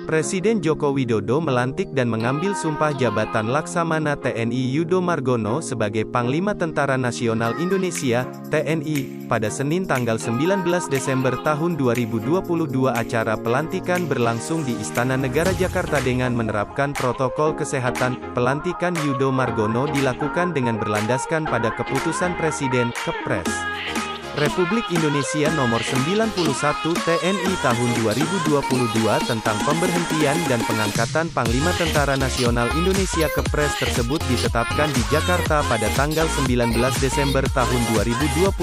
Presiden Joko Widodo melantik dan mengambil sumpah jabatan Laksamana TNI Yudo Margono sebagai Panglima Tentara Nasional Indonesia, TNI, pada Senin tanggal 19 Desember tahun 2022. Acara pelantikan berlangsung di Istana Negara Jakarta dengan menerapkan protokol kesehatan. Pelantikan Yudo Margono dilakukan dengan berlandaskan pada Keputusan Presiden, Kepres Republik Indonesia Nomor 91 TNI Tahun 2022 tentang pemberhentian dan pengangkatan Panglima Tentara Nasional Indonesia. Kepres tersebut ditetapkan di Jakarta pada tanggal 19 Desember tahun 2022.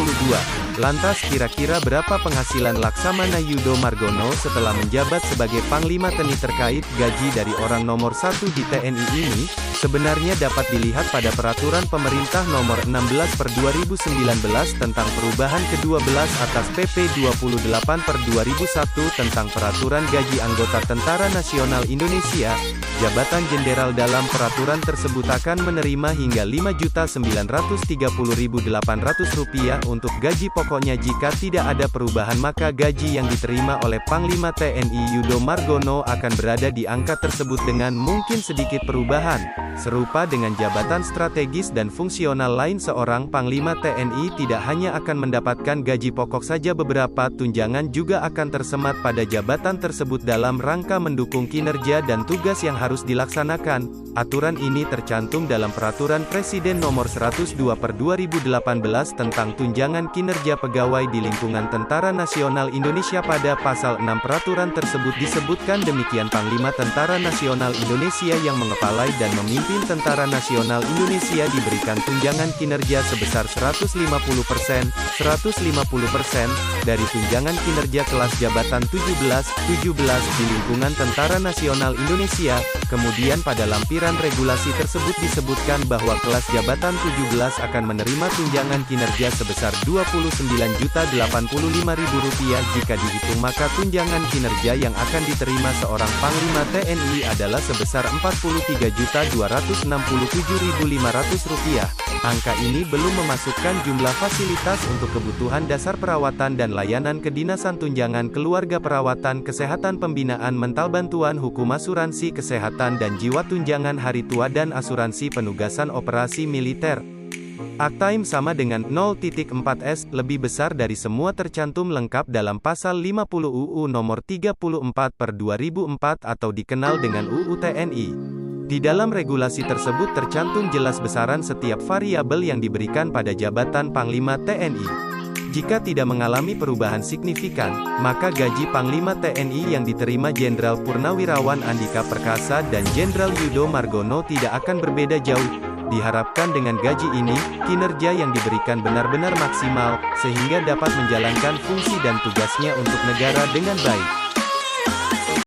Lantas kira-kira berapa penghasilan Laksamana Yudo Margono setelah menjabat sebagai Panglima TNI? Terkait gaji dari orang nomor 1 di TNI ini, sebenarnya dapat dilihat pada Peraturan Pemerintah Nomor 16/2019 tentang perubahan ke-12 atas PP 28/2001 tentang Peraturan Gaji Anggota Tentara Nasional Indonesia. Jabatan jenderal dalam peraturan tersebut akan menerima hingga Rp5.930.800 untuk gaji pokoknya. Jika tidak ada perubahan maka gaji yang diterima oleh Panglima TNI Yudo Margono akan berada di angka tersebut dengan mungkin sedikit perubahan. Serupa dengan jabatan strategis dan fungsional lain, seorang Panglima TNI tidak hanya akan mendapatkan gaji pokok saja, beberapa tunjangan juga akan tersemat pada jabatan tersebut dalam rangka mendukung kinerja dan tugas yang harus dilaksanakan. Aturan ini tercantum dalam Peraturan Presiden Nomor 102/2018 tentang tunjangan kinerja pegawai di lingkungan Tentara Nasional Indonesia. Pada pasal 6 peraturan tersebut disebutkan demikian: Panglima Tentara Nasional Indonesia yang mengepalai dan memimpin Tentara Nasional Indonesia diberikan tunjangan kinerja sebesar 150% dari tunjangan kinerja kelas jabatan 17 di lingkungan Tentara Nasional Indonesia. Kemudian pada lampiran regulasi tersebut disebutkan bahwa kelas jabatan 17 akan menerima tunjangan kinerja sebesar Rp29.085.000. Jika dihitung maka tunjangan kinerja yang akan diterima seorang Panglima TNI adalah sebesar Rp43.267.500. Angka ini belum memasukkan jumlah fasilitas untuk kebutuhan dasar perawatan dan layanan kedinasan, tunjangan keluarga, perawatan kesehatan, pembinaan mental, bantuan hukum, asuransi kesehatan dan jiwa, tunjangan hari tua dan asuransi penugasan operasi militer. Uptime sama dengan 0.4s, lebih besar dari semua tercantum lengkap dalam pasal 50 UU Nomor 34/2004 atau dikenal dengan UU TNI. Di dalam regulasi tersebut tercantum jelas besaran setiap variabel yang diberikan pada jabatan Panglima TNI. Jika tidak mengalami perubahan signifikan, maka gaji Panglima TNI yang diterima Jenderal Purnawirawan Andika Perkasa dan Jenderal Yudo Margono tidak akan berbeda jauh. Diharapkan dengan gaji ini, kinerja yang diberikan benar-benar maksimal, sehingga dapat menjalankan fungsi dan tugasnya untuk negara dengan baik.